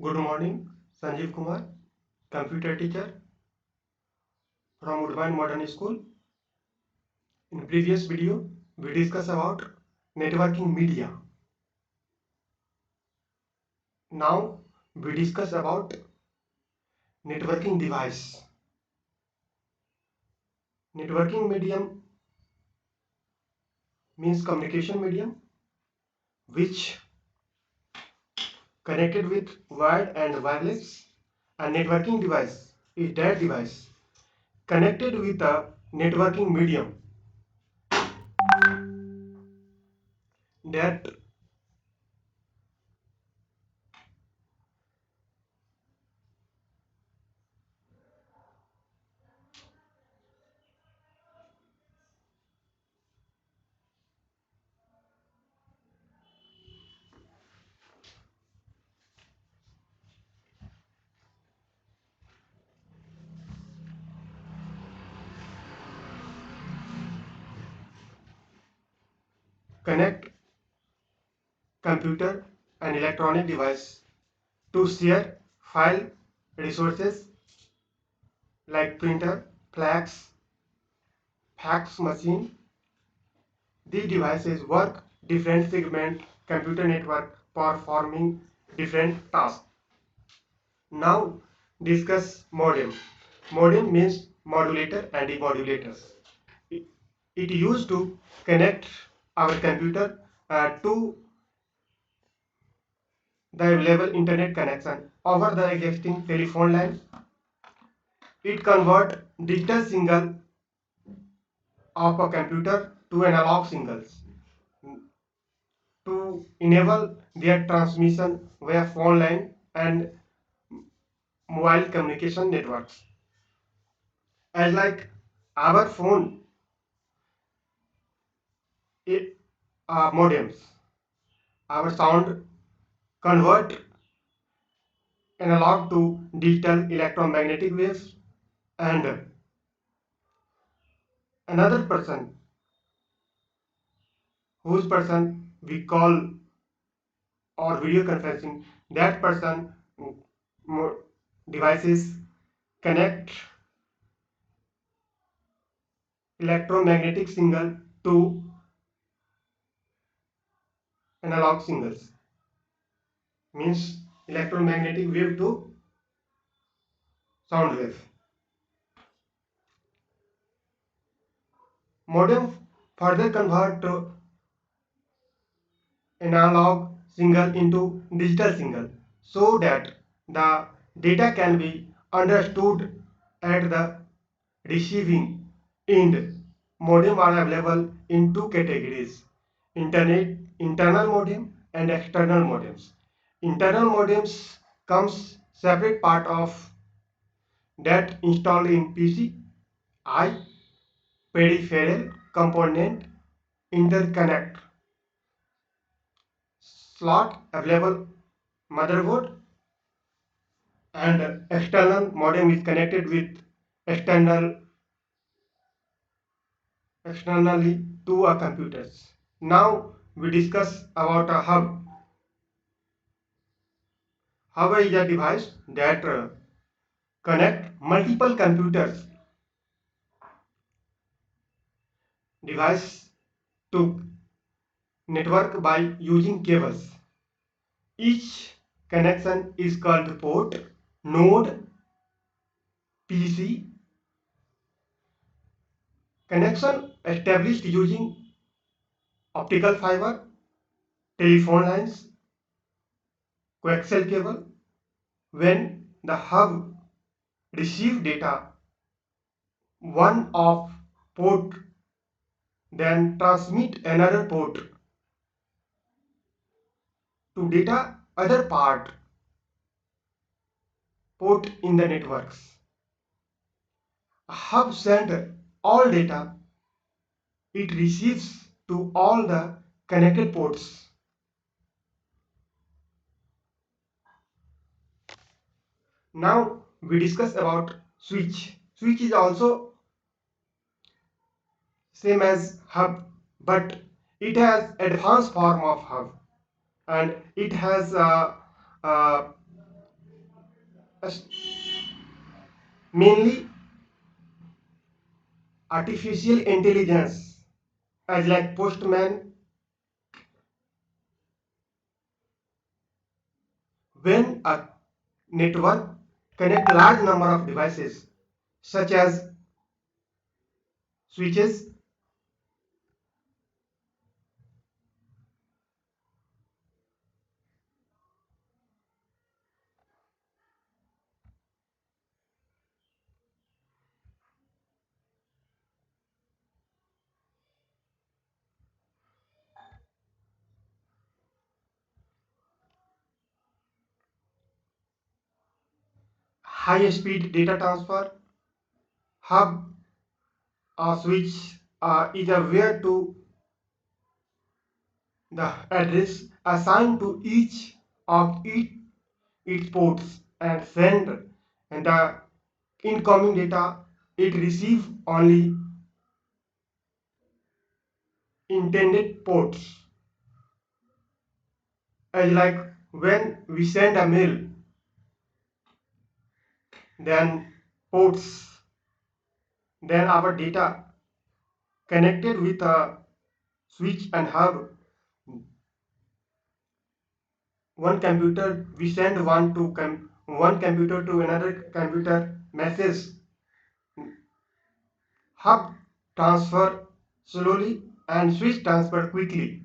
Good morning, Sanjeev Kumar, computer teacher from Woodbine Modern School. In previous video, we discussed about networking media. Now we discuss about networking device. Networking medium means communication medium which connected with wired and wireless. A networking device is that device connected with a networking medium that connect computer and electronic device to share file resources like printer, fax machine. These devices work different segment computer network performing different tasks. Now discuss modem. Modem means modulator and demodulators. It, it used to connect our computer to the available internet connection over the existing telephone line. It convert digital signal of a computer to analog signals to enable their transmission via phone line and mobile communication networks. As like our phone modems, our sound convert analog to digital electromagnetic waves, and another person whose person we call or video conferencing, that person devices connect electromagnetic signal to analog signals, means electromagnetic wave to sound wave. Modem further convert analog signal into digital signal so that the data can be understood at the receiving end. Modem are available in two categories: internet internal modem and external modems. Internal modems comes separate part of that installed in PC. I peripheral component interconnect slot available motherboard, and external modem is connected with externally to a computers. Now we discuss about a hub. Hub is a device that connect multiple computers device to network by using cables. Each connection is called port, node, PC. Connection established using optical fiber, telephone lines, coaxial cable. When the hub receive data, one of port then transmit another port to data other port in the networks. A hub send all data it receives to all the connected ports. Now we discuss about switch. Switch is also same as hub, but it has advanced form of hub, and it has as mainly artificial intelligence, as like postman. When a network connect large number of devices such as switches, high speed data transfer, hub or switch is aware to the address assigned to each of its ports and send and the incoming data it receives only intended ports. As like when we send a mail, then ports, then our data connected with a switch and hub. One computer we send one computer to another computer message. Hub transfer slowly and switch transfer quickly.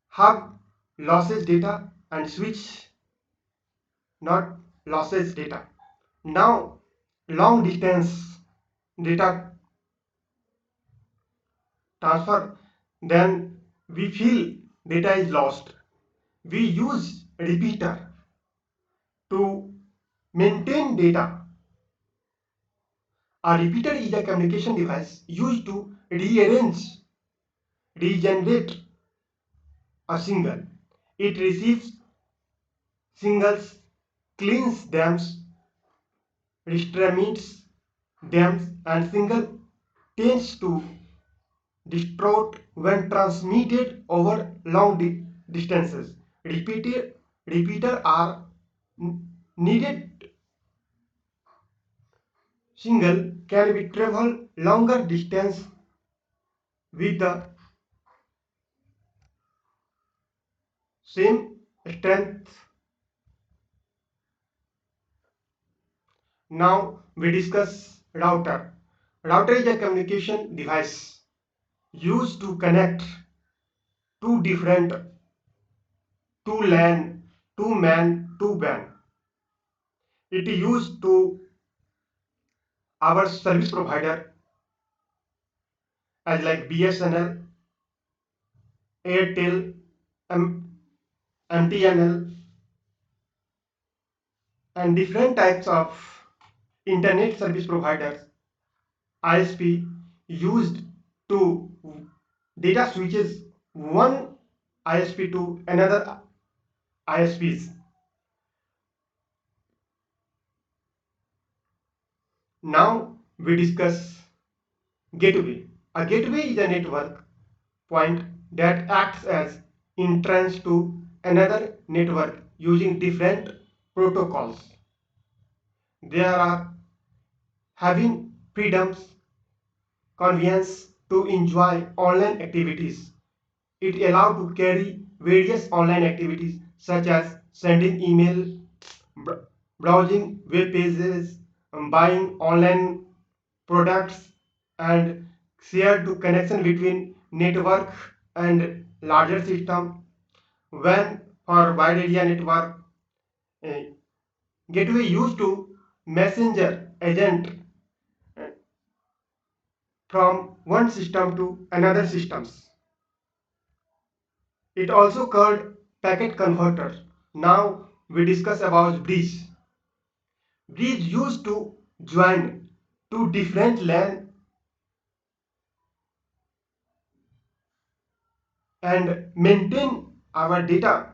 Hub losses data and switch not losses data. Now long distance data transfer, then we feel data is lost. We use repeater to maintain data. A repeater is a communication device used to rearrange, regenerate a signal. It receives signals, cleans them, redistributes them, and signal tends to distort when transmitted over long distances. Repeater are needed. Signal can be travel longer distance with the same strength. Now we discuss router. Router is a communication device used to connect two different two LAN, two man, two WAN. It is used to our service provider as like BSNL, Airtel, MTNL, and different types of internet service providers ISP used to data switches one ISP to another ISPs. Now we discuss gateway. A gateway is a network point that acts as entrance to another network using different protocols. There are having freedoms, convenience to enjoy online activities. It allows to carry various online activities such as sending email, browsing web pages, buying online products, and share to connection between network and larger system. When for wide area network, uh, gateway used to messenger agent uh, from one system to another systems. It also called packet converter. Now we discuss about bridge. Bridge used to join two different LAN and maintain our data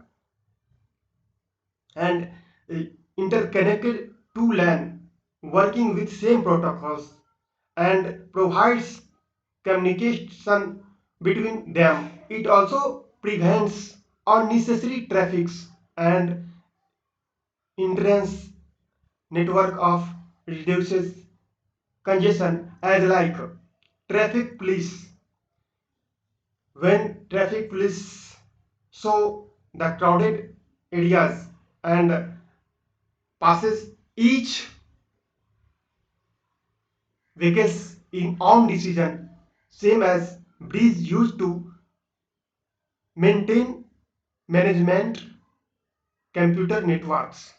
and uh, interconnected two LAN working with same protocols and provides communication between them. It also prevents unnecessary traffics and entrance network of reduces congestion as like traffic police. When traffic police show the crowded areas and passes each vehicles in own decision, same as bridge used to maintain management computer networks.